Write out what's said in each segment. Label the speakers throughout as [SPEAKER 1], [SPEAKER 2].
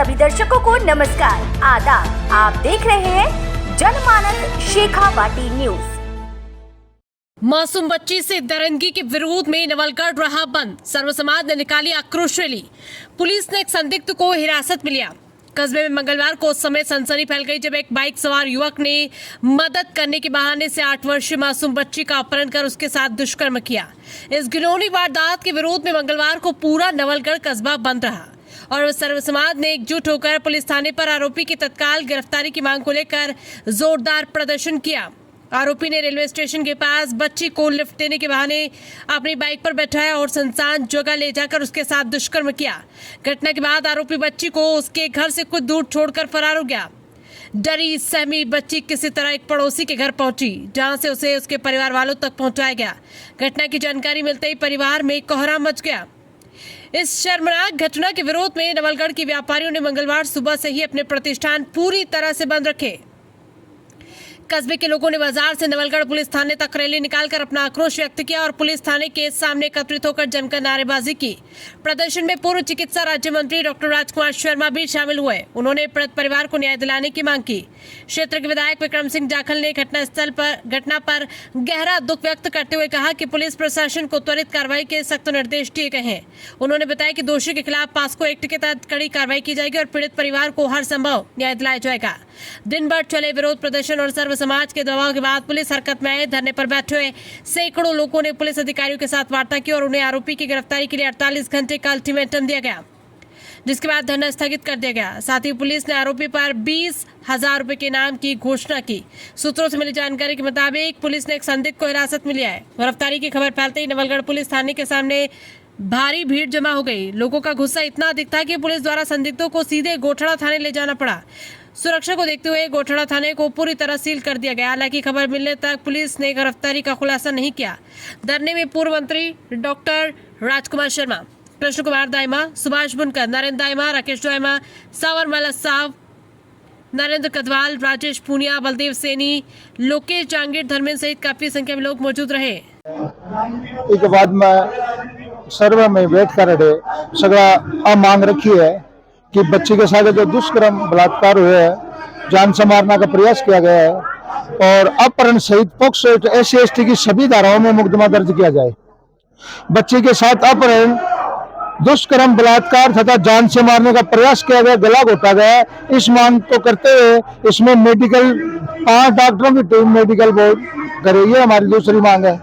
[SPEAKER 1] सभी दर्शकों को नमस्कार, आदाब। आप देख रहे हैं जनमानस शेखावाटी न्यूज।
[SPEAKER 2] मासूम बच्ची से दरिंदगी के विरोध में नवलगढ़ रहा बंद। सर्व समाज ने निकाली आक्रोश रैली। पुलिस ने एक संदिग्ध को हिरासत में लिया। कस्बे में मंगलवार को उस समय सनसनी फैल गई जब एक बाइक सवार युवक ने मदद करने के बहाने से 8 वर्षीय मासूम बच्ची का अपहरण कर उसके साथ दुष्कर्म किया। इस घिनौनी वारदात के विरोध में मंगलवार को पूरा नवलगढ़ कस्बा बंद रहा और सर्व समाज ने एकजुट होकर पुलिस थाने पर आरोपी की तत्काल गिरफ्तारी की मांग को लेकर जोरदार प्रदर्शन किया। आरोपी ने रेलवे स्टेशन के पास बच्ची को लिफ्ट देने के बहाने अपनी बाइक पर बैठाया और सुनसान जगह ले जाकर उसके साथ दुष्कर्म किया। घटना के बाद आरोपी बच्ची को उसके घर से कुछ दूर छोड़कर फरार हो गया। डरी सहमी बच्ची किसी तरह एक पड़ोसी के घर पहुंची, जहां से उसे उसके परिवार वालों तक पहुंचाया गया। घटना की जानकारी मिलते ही परिवार में कोहराम मच गया। इस शर्मनाक घटना के विरोध में नवलगढ़ के व्यापारियों ने मंगलवार सुबह से ही अपने प्रतिष्ठान पूरी तरह से बंद रखे। कस्बे के लोगों ने बाजार से नवलगढ़ पुलिस थाने तक रैली निकालकर अपना आक्रोश व्यक्त किया और पुलिस थाने के सामने एकत्रित होकर जमकर नारेबाजी की। प्रदर्शन में पूर्व चिकित्सा राज्य मंत्री डॉक्टर राजकुमार शर्मा भी शामिल हुए। उन्होंने पीड़ित परिवार को न्याय दिलाने की मांग की। क्षेत्र के विधायक विक्रम सिंह जाखल ने घटना पर गहरा दुख व्यक्त करते हुए कहा कि पुलिस प्रशासन को त्वरित कार्रवाई के सख्त निर्देश दिए गए हैं। उन्होंने बताया कि दोषी के खिलाफ पास्को एक्ट के तहत कड़ी कार्रवाई की जाएगी और पीड़ित परिवार को हर संभव न्याय दिलाया जाएगा। दिन भर चले विरोध प्रदर्शन और सर्व समाज के दबाव के बाद पुलिस हरकत में आए। धरने पर बैठे हुए सैकड़ों लोगों ने पुलिस अधिकारियों के साथ वार्ता की और उन्हें आरोपी की गिरफ्तारी के लिए 48 घंटे का अल्टीमेटम दिया गया, जिसके बाद धरना स्थगित कर दिया गया। साथ ही पुलिस ने आरोपी पर 20,000 रुपए के इनाम की घोषणा की। सूत्रों से मिली जानकारी के मुताबिक पुलिस ने एक संदिग्ध को हिरासत में लिया है। गिरफ्तारी की खबर फैलते ही नवलगढ़ पुलिस थाने के सामने भारी भीड़ जमा हो गई। लोगों का गुस्सा इतना अधिक था कि पुलिस द्वारा संदिग्धों को सीधे गोठड़ा थाने ले जाना पड़ा। सुरक्षा को देखते हुए गोठड़ा थाने को पूरी तरह सील कर दिया गया। हालांकि खबर मिलने तक पुलिस ने गिरफ्तारी का खुलासा नहीं किया। धरने में पूर्व मंत्री डॉक्टर राजकुमार शर्मा, कृष्ण कुमार दाइमा, सुभाष बुनकर, नरेंद्र दाइमा, राकेश दाइमा, सावर मलक साहब, नरेंद्र कदवाल, राजेश पूनिया, बलदेव सैनी, लोकेश जांगीर, धर्मेंद्र सहित काफी संख्या में लोग मौजूद रहे।
[SPEAKER 3] एक बाद में सर्वे में बैठ कर सगड़ा मांग रखी है कि बच्ची के साथ जो दुष्कर्म बलात्कार हुए हैं, जान से मारने का प्रयास किया गया है और अपहरण सहित पोक्सो SC/ST की सभी धाराओं में मुकदमा दर्ज किया जाए। बच्ची के साथ अपहरण, दुष्कर्म, बलात्कार तथा जान से मारने का प्रयास किया गया, गला घोटा गया। इस मांग को करते हुए इसमें 5 डॉक्टरों की टीम मेडिकल बोर्ड करे, ये हमारी दूसरी मांग है।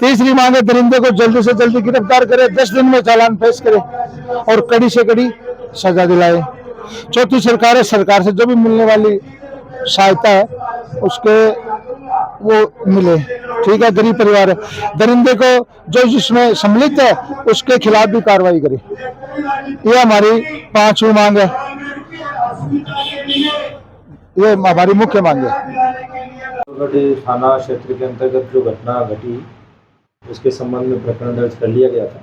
[SPEAKER 3] तीसरी मांग है दरिंदे को जल्दी से जल्दी गिरफ्तार करे, 10 दिन में चालान पेश करे और कड़ी से कड़ी सजा दिलाए। चौथी सरकार से जो भी मिलने वाली सहायता है उसके वो मिले। ठीक है, गरीब परिवार है, दरिंदे को जो जिसमें सम्मिलित है उसके खिलाफ भी कार्रवाई करे। ये हमारी 5वीं मांग है, ये हमारी मुख्य मांग है।
[SPEAKER 4] थाना क्षेत्र के अंतर्गत जो घटना घटी उसके संबंध में प्रकरण दर्ज कर लिया गया था,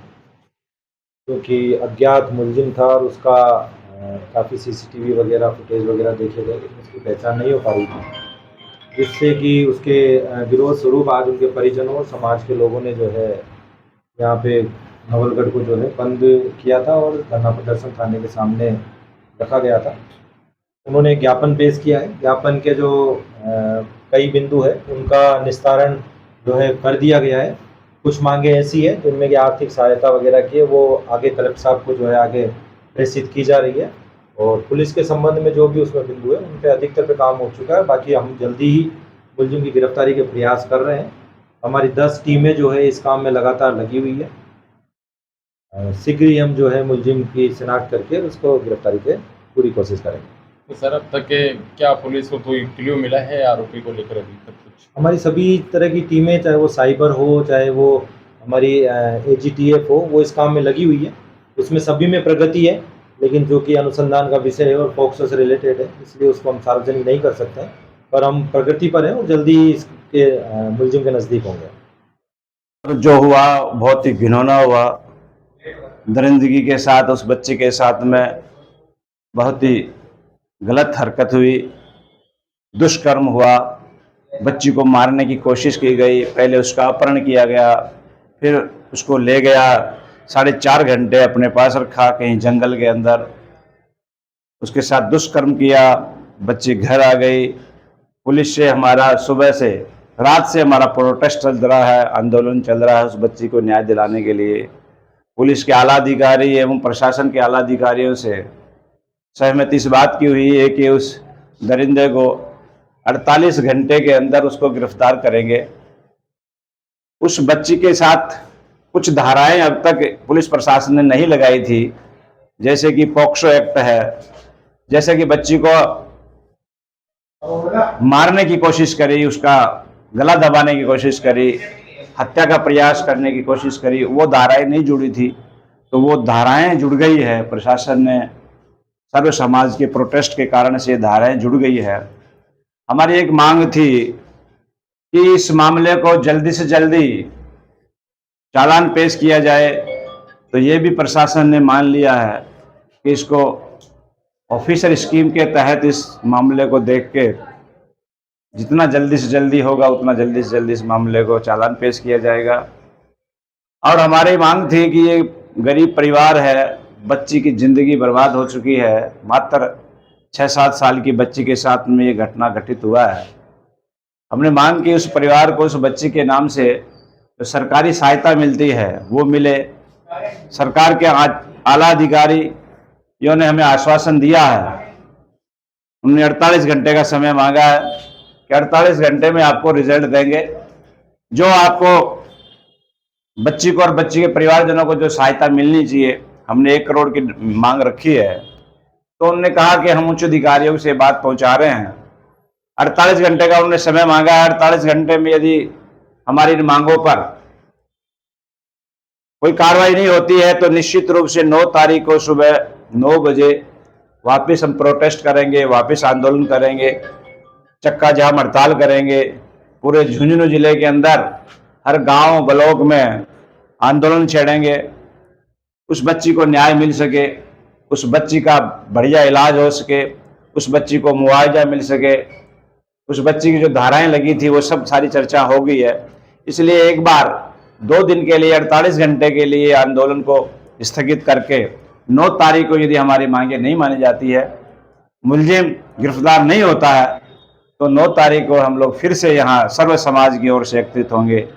[SPEAKER 4] क्योंकि अज्ञात मुलजिम था और उसका काफ़ी CCTV वगैरह फुटेज वगैरह देखे गए, लेकिन उसकी पहचान नहीं हो पा रही थी, जिससे कि उसके विरोध स्वरूप आज उनके परिजनों और समाज के लोगों ने जो है यहाँ पे नवलगढ़ को जो है बंद किया था और धरना प्रदर्शन थाने के सामने रखा गया था। उन्होंने ज्ञापन पेश किया है। ज्ञापन के जो कई बिंदु है उनका निस्तारण जो है कर दिया गया है। कुछ मांगे ऐसी है जिनमें कि आर्थिक सहायता वगैरह की है, वो आगे कलेक्टर साहब को जो है आगे प्रेषित की जा रही है और पुलिस के संबंध में जो भी उसमें बिंदु है उन पर अधिकतर पे काम हो चुका है। बाकी हम जल्दी ही मुलजिम की गिरफ्तारी के प्रयास कर रहे हैं। हमारी 10 टीमें जो है इस काम में लगातार लगी हुई है। शीघ्र ही हम जो है मुलजिम की शिनाख्त करके उसको गिरफ्तारी के पूरी कोशिश करेंगे।
[SPEAKER 5] तो सर, अब तक के क्या पुलिस को कोई क्लू मिला है आरोपी को लेकर अभी तक कुछ?
[SPEAKER 4] हमारी सभी तरह की टीमें, चाहे वो साइबर हो, चाहे वो हमारी AGTF हो, वो इस काम में लगी हुई है। उसमें सभी में प्रगति है, लेकिन जो कि अनुसंधान का विषय है और पोक्सो से रिलेटेड है, इसलिए उसको हम सार्वजनिक नहीं कर सकते हैं, पर हम प्रगति पर हैं और जल्दी ही इसके मुलजिम के नज़दीक होंगे।
[SPEAKER 6] जो हुआ बहुत ही घिनौना हुआ। दरिंदगी के साथ उस बच्चे के साथ में बहुत ही गलत हरकत हुई, दुष्कर्म हुआ, बच्ची को मारने की कोशिश की गई। पहले उसका अपहरण किया गया, फिर उसको ले गया 4.5 घंटे अपने पास रखा कहीं जंगल के अंदर। उसके साथ दुष्कर्म किया। बच्ची घर आ गई। पुलिस से हमारा सुबह से रात से हमारा प्रोटेस्ट चल रहा है, आंदोलन चल रहा है उस बच्ची को न्याय दिलाने के लिए। पुलिस के आला अधिकारी एवं प्रशासन के आला अधिकारियों से सहमति इस बात की हुई है कि उस दरिंदे को 48 घंटे के अंदर उसको गिरफ्तार करेंगे। उस बच्ची के साथ कुछ धाराएं अब तक पुलिस प्रशासन ने नहीं लगाई थी, जैसे कि पॉक्सो एक्ट है, जैसे कि बच्ची को मारने की कोशिश करी, उसका गला दबाने की कोशिश करी, हत्या का प्रयास करने की कोशिश करी, वो धाराएं नहीं जुड़ी थी। तो वो धाराएं जुड़ गई है। प्रशासन ने सर्व समाज के प्रोटेस्ट के कारण से धाराएं जुड़ गई है। हमारी एक मांग थी कि इस मामले को जल्दी से जल्दी चालान पेश किया जाए। तो ये भी प्रशासन ने मान लिया है कि इसको ऑफिसर स्कीम के तहत इस मामले को देख के जितना जल्दी से जल्दी होगा उतना जल्दी से जल्दी इस मामले को चालान पेश किया जाएगा। और हमारी मांग थी कि ये गरीब परिवार है, बच्ची की ज़िंदगी बर्बाद हो चुकी है। मात्र 6-7 साल की बच्ची के साथ में ये घटना घटित हुआ है। हमने मांग की उस परिवार को उस बच्ची के नाम से जो सरकारी सहायता मिलती है वो मिले। सरकार के आला अधिकारियों ने हमें आश्वासन दिया है, उन्होंने 48 घंटे का समय मांगा है कि 48 घंटे में आपको रिजल्ट देंगे। जो आपको बच्ची को और बच्ची के परिवारजनों को जो सहायता मिलनी चाहिए, हमने 1 करोड़ की मांग रखी है। तो उन्होंने कहा कि हम उच्च अधिकारियों से बात पहुंचा रहे हैं। 48 घंटे का उन्होंने समय मांगा है। 48 घंटे में यदि हमारी इन मांगों पर कोई कार्रवाई नहीं होती है तो निश्चित रूप से 9 तारीख को सुबह 9 बजे वापस हम प्रोटेस्ट करेंगे, वापस आंदोलन करेंगे, चक्का जाम हड़ताल करेंगे। पूरे झुंझुनू जिले के अंदर हर गांव ब्लॉक में आंदोलन छेड़ेंगे। उस बच्ची को न्याय मिल सके, उस बच्ची का बढ़िया इलाज हो सके, उस बच्ची को मुआवजा मिल सके, उस बच्ची की जो धाराएं लगी थी वो सब सारी चर्चा हो गई है। इसलिए एक बार 2 दिन के लिए 48 घंटे के लिए आंदोलन को स्थगित करके 9 तारीख को यदि हमारी मांगे नहीं मानी जाती है, मुलजिम गिरफ्तार नहीं होता है, तो 9 तारीख को हम लोग फिर से यहाँ सर्व समाज की ओर से एकत्रित होंगे।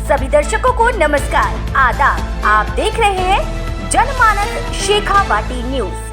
[SPEAKER 1] सभी दर्शकों को नमस्कार, आदाब। आप देख रहे हैं जनमानस शेखावाटी न्यूज।